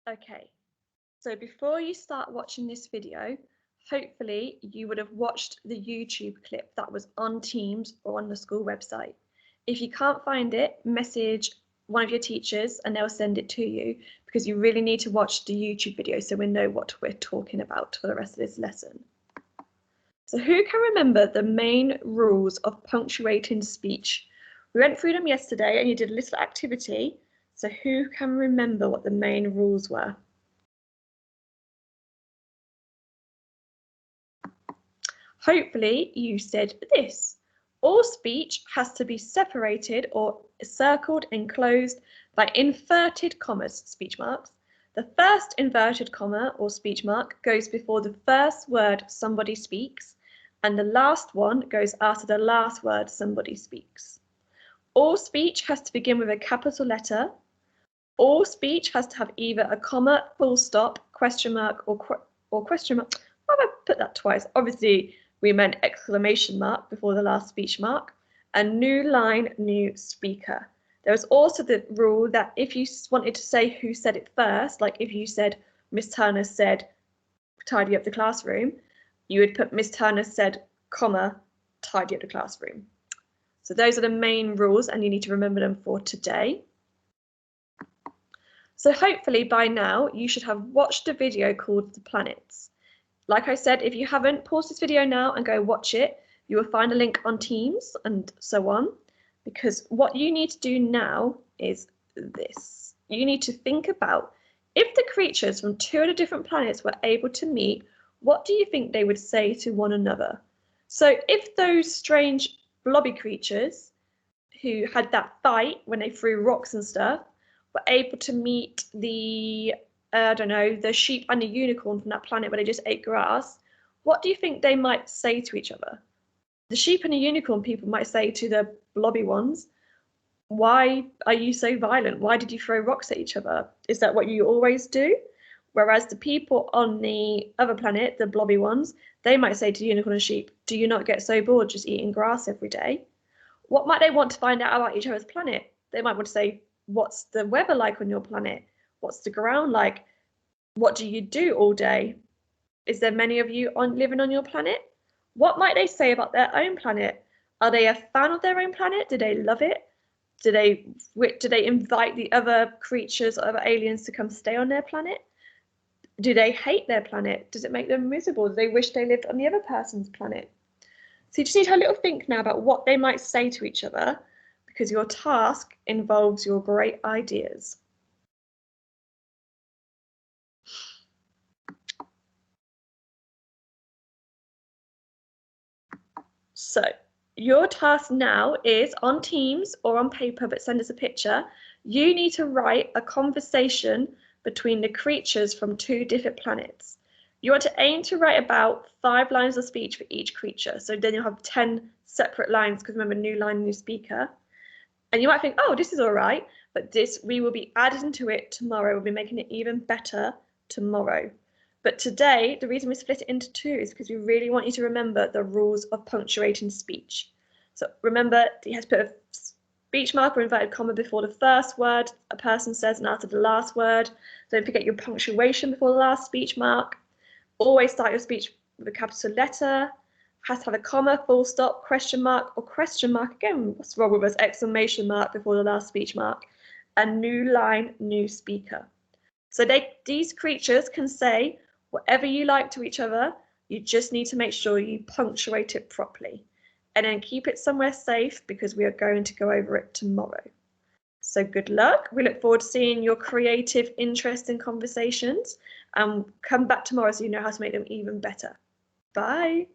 Okay, so before you start watching this video, hopefully you would have watched the YouTube clip that was on Teams or on the school website. If you can't find it, message one of your teachers and they'll send it to you, because you really need to watch the YouTube video so we know what we're talking about for the rest of this lesson. So who can remember the main rules of punctuating speech? We went through them yesterday and you did a little activity. So who can remember what the main rules were? Hopefully you said this. All speech has to be separated or circled, enclosed by inverted commas, speech marks. The first inverted comma or speech mark goes before the first word somebody speaks, and the last one goes after the last word somebody speaks. All speech has to begin with a capital letter. All speech has to have either a comma, full stop, question mark, or question mark. Why have I put that twice? Obviously, we meant exclamation mark before the last speech mark. A new line, new speaker. There was also the rule that if you wanted to say who said it first, like if you said Miss Turner said tidy up the classroom, you would put Miss Turner said, comma, tidy up the classroom. So those are the main rules and you need to remember them for today. So hopefully by now you should have watched a video called The Planets. Like I said, if you haven't, pause this video now and go watch it. You will find a link on Teams and so on, because what you need to do now is this. You need to think about, if the creatures from two of the different planets were able to meet, what do you think they would say to one another? So if those strange blobby creatures who had that fight when they threw rocks and stuff were able to meet the, I don't know, the sheep and the unicorn from that planet where they just ate grass, what do you think they might say to each other? The sheep and the unicorn people might say to the blobby ones, why are you so violent? Why did you throw rocks at each other? Is that what you always do? Whereas the people on the other planet, the blobby ones, they might say to unicorn and sheep, do you not get so bored just eating grass every day? What might they want to find out about each other's planet? They might want to say, what's the weather like on your planet? What's the ground like? What do you do all day? Is there many of you living on your planet? What might they say about their own planet? Are they a fan of their own planet? Do they love it? Do they invite the other creatures, other aliens to come stay on their planet? Do they hate their planet? Does it make them miserable? Do they wish they lived on the other person's planet? So you just need to have a little think now about what they might say to each other, because your task involves your great ideas. So your task now is on Teams or on paper, but send us a picture. You need to write a conversation between the creatures from two different planets. You want to aim to write about 5 lines of speech for each creature. So then you'll have 10 separate lines, because remember, new line, new speaker. And you might think, oh, this is all right, but we will be adding to it tomorrow. We'll be making it even better tomorrow. But today, the reason we split it into 2 is because we really want you to remember the rules of punctuating speech. So remember, you have to put a speech mark or inverted comma before the first word a person says and after the last word. Don't forget your punctuation before the last speech mark. Always start your speech with a capital letter. Has to have a comma, full stop, question mark, or question mark. Again, what's wrong with us? Exclamation mark before the last speech mark. A new line, new speaker. So these creatures can say whatever you like to each other. You just need to make sure you punctuate it properly. And then keep it somewhere safe, because we are going to go over it tomorrow. So good luck. We look forward to seeing your creative, interesting conversations. And come back tomorrow so you know how to make them even better. Bye.